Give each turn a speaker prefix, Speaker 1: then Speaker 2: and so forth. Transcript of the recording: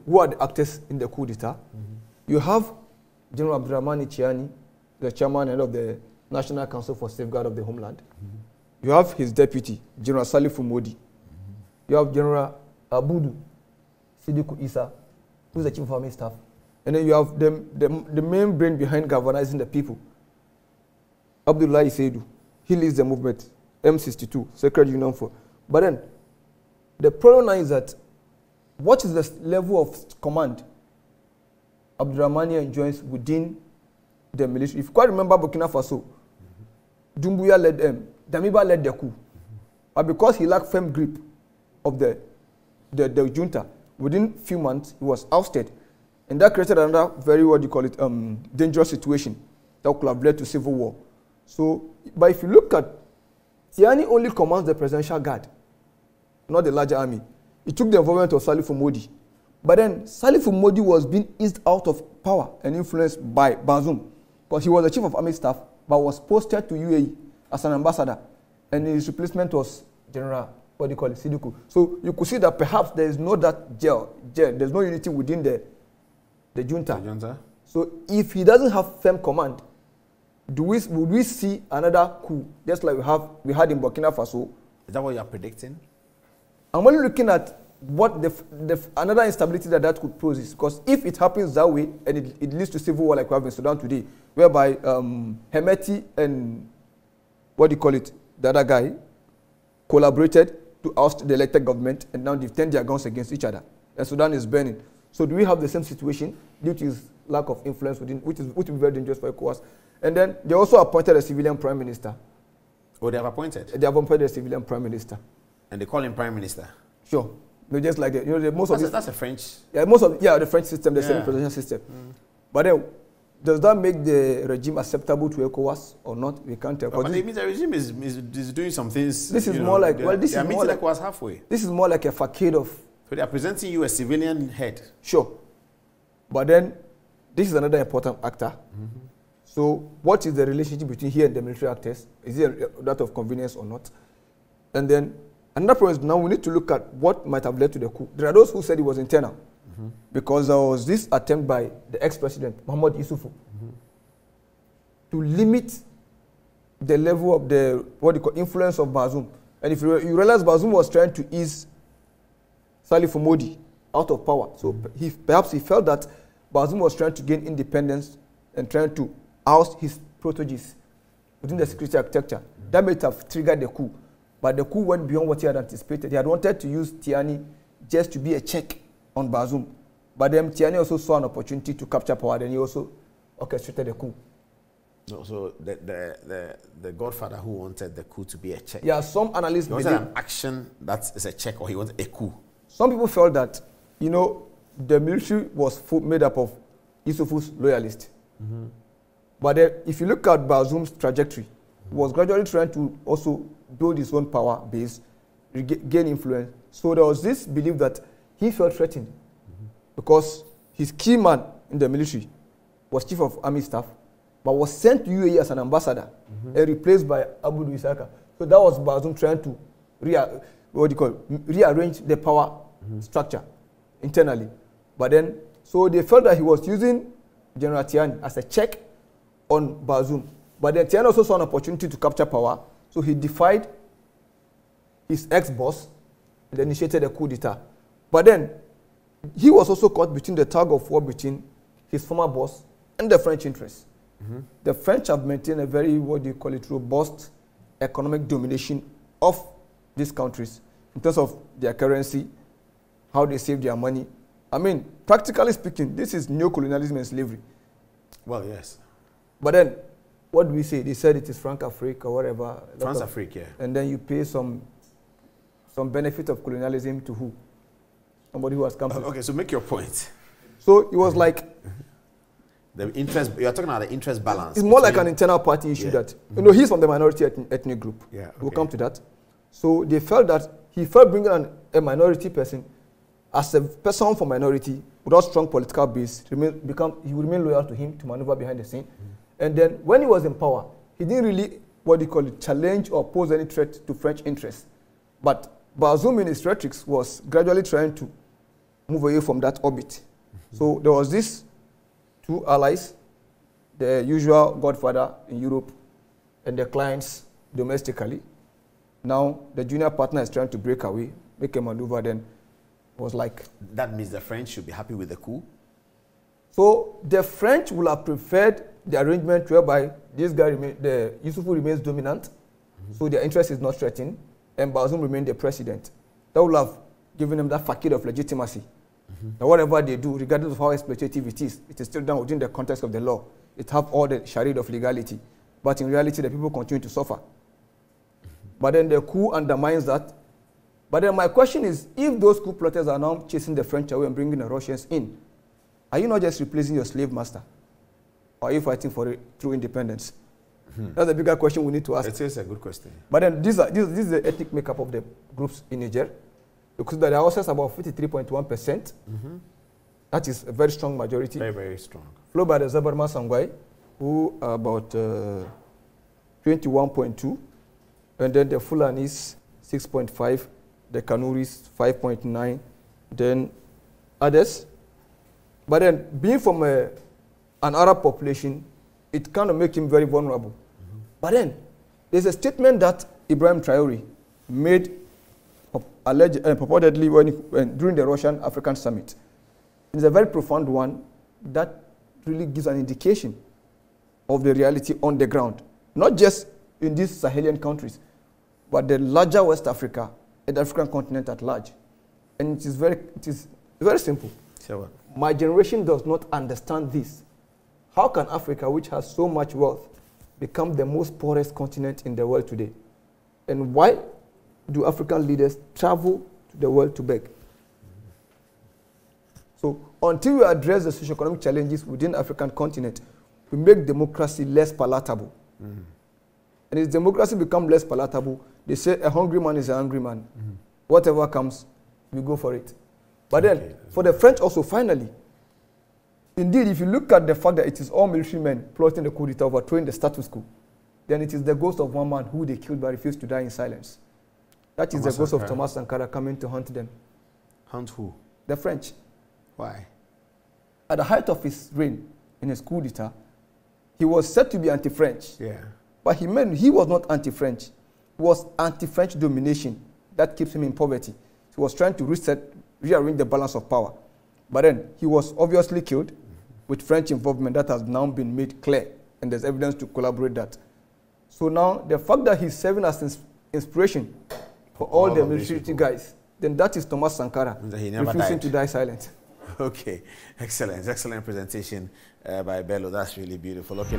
Speaker 1: who are the actors in the coup d'etat. You have General Abdurrahman Chiani, the chairman and head of the National Council for Safeguard of the Homeland. You have his deputy, General Salifu Modi. You have General Abudu Sidiku Isa, who's the chief of army staff. And then you have the main brain behind galvanizing the people, Abdullahi Seidu. He leads the movement, M62, Sacred Union for. But then, the problem now is that what is the level of command Abdurrahmani enjoys within the military? If you quite remember Burkina Faso, Doumbouya led them, Damiba led the coup. But because he lacked firm grip of the junta, within few months, he was ousted. And that created another very, dangerous situation that could have led to civil war. So, but if you look at, Tiani only commands the presidential guard, not the larger army. He took the involvement of Salifu Modi. But then Salifu Modi was being eased out of power and influenced by Bazoum, because he was the chief of army staff, but was posted to UAE as an ambassador, and his replacement was General, Sidiku. So you could see that perhaps there is no that gel. There's no unity within the junta. So if he doesn't have firm command, would we see another coup, just like we had in Burkina Faso?
Speaker 2: Is that what you are predicting?
Speaker 1: I'm only looking at what another instability that could pose, because if it happens that way and it leads to civil war like we have in Sudan today, whereby Hemeti and the other guy collaborated to oust the elected government, and now they've turned their guns against each other, and Sudan is burning. So do we have the same situation due to his lack of influence within, which will be very dangerous for ECOWAS? And then they also appointed a civilian prime minister.
Speaker 2: Oh, they have appointed?
Speaker 1: They have appointed a civilian prime minister.
Speaker 2: And they call him prime minister?
Speaker 1: Sure. No, just like that.
Speaker 2: That's a French.
Speaker 1: Yeah, the French system, the semi-presidential system. But then, does that make the regime acceptable to ECOWAS or not? We can't tell.
Speaker 2: But it means the regime is doing some things.
Speaker 1: This is more like
Speaker 2: ECOWAS halfway.
Speaker 1: This is more like a facade of.
Speaker 2: So they are presenting you a civilian head.
Speaker 1: Sure. But then, this is another important actor. So, what is the relationship between here and the military actors? Is it that of convenience or not? And then, another problem is now we need to look at what might have led to the coup. There are those who said it was internal, because there was this attempt by the ex-president, Mohamed Issoufou, to limit the level of the, influence of Bazoum. And if you realize Bazoum was trying to ease Salifu Modi out of power. So perhaps he felt that Bazoum was trying to gain independence and trying to oust his proteges within the security architecture. That might have triggered the coup. But the coup went beyond what he had anticipated. He had wanted to use Tiani just to be a check on Bazoum. But then Tiani also saw an opportunity to capture power, and he also orchestrated the coup.
Speaker 2: No, so the godfather who wanted the coup to be a check.
Speaker 1: Yeah, some analysts
Speaker 2: he wanted an action that is a check, or he wanted a coup. Some
Speaker 1: people felt that, the military was made up of Issoufou's loyalists. But if you look at Bazoum's trajectory, he was gradually trying to also build his own power base, gain influence. So there was this belief that he felt threatened because his key man in the military was chief of army staff, but was sent to UAE as an ambassador and replaced by Abudu Isaka. So that was Bazoum trying to rearrange the power structure internally. But then, so they felt that he was using General Tiani as a check on Bazoum. But then Tiani also saw an opportunity to capture power, so he defied his ex-boss and initiated a coup d'etat. But then, he was also caught between the tug of war between his former boss and the French interests. The French have maintained a very, robust economic domination of these countries in terms of their currency, how they save their money. I mean, practically speaking, this is neo-colonialism and slavery.
Speaker 2: Well, yes.
Speaker 1: But then, what do we say? They said it is Franc-Afrique or whatever.
Speaker 2: France-Afrique, yeah.
Speaker 1: And then you pay some benefit of colonialism to who? Somebody who has come.
Speaker 2: Okay, so make your point.
Speaker 1: So it was like
Speaker 2: the interest. You are talking about the interest balance.
Speaker 1: It's more like an internal party issue that he's from the minority ethnic group.
Speaker 2: Yeah, okay.
Speaker 1: We'll come to that. So they felt that he felt bringing a minority person as a person from minority without strong political base, he would remain loyal to him to maneuver behind the scene. And then when he was in power, he didn't really challenge or pose any threat to French interests. But Bazoum in his rhetoric was gradually trying to move away from that orbit. So there was this two allies, the usual godfather in Europe and the clients domestically. Now the junior partner is trying to break away, make a maneuver, then was like...
Speaker 2: That means the French should be happy with the coup?
Speaker 1: So the French would have preferred the arrangement whereby this guy, the Yusufu remains dominant, so their interest is not threatened, and Bazoum remained the president. That would have given them that facade of legitimacy. Now whatever they do, regardless of how exploitative it is still done within the context of the law. It have all the charade of legality. But in reality, the people continue to suffer. But then the coup undermines that. But then my question is, if those coup plotters are now chasing the French away and bringing the Russians in, are you not just replacing your slave master? Or are you fighting for it through independence? That's a bigger question we need to ask.
Speaker 2: It is a good question.
Speaker 1: But then this is the ethnic makeup of the groups in Niger. Because the Hausa is about 53.1%. That is a very strong majority.
Speaker 2: Very, very strong.
Speaker 1: Followed by the Zabarma Sangwai, who are about 21.2. And then the Fulanis, 6.5. The Kanuris, 5.9. Then others. But then, being from an Arab population, it kind of makes him very vulnerable. But then, there's a statement that Ibrahim Traore made purportedly during the Russian-African summit. It's a very profound one that really gives an indication of the reality on the ground. Not just in these Sahelian countries, but the larger West Africa and the African continent at large. And it is very simple.
Speaker 2: Sure.
Speaker 1: My generation does not understand this. How can Africa, which has so much wealth, become the most poorest continent in the world today? And why do African leaders travel to the world to beg? So until we address the socio-economic challenges within the African continent, we make democracy less palatable. And as democracy becomes less palatable, they say a hungry man is a hungry man. Whatever comes, we go for it. But then, for the French also, finally, indeed, if you look at the fact that it is all military men plotting the coup d'etat, overthrowing the status quo, then it is the ghost of one man who they killed but refused to die in silence. That is the ghost of Thomas Sankara coming to hunt them.
Speaker 2: Hunt who?
Speaker 1: The French.
Speaker 2: Why?
Speaker 1: At the height of his reign, in his coup d'etat, he was said to be anti-French.
Speaker 2: Yeah.
Speaker 1: But he was not anti-French. It was anti-French domination that keeps him in poverty. He was trying to rearrange the balance of power. But then he was obviously killed with French involvement that has now been made clear, and there's evidence to corroborate that. So now, the fact that he's serving as inspiration for all the military guys, then that is Thomas Sankara refusing to die silent.
Speaker 2: Okay, excellent presentation by Bello. That's really beautiful. Okay.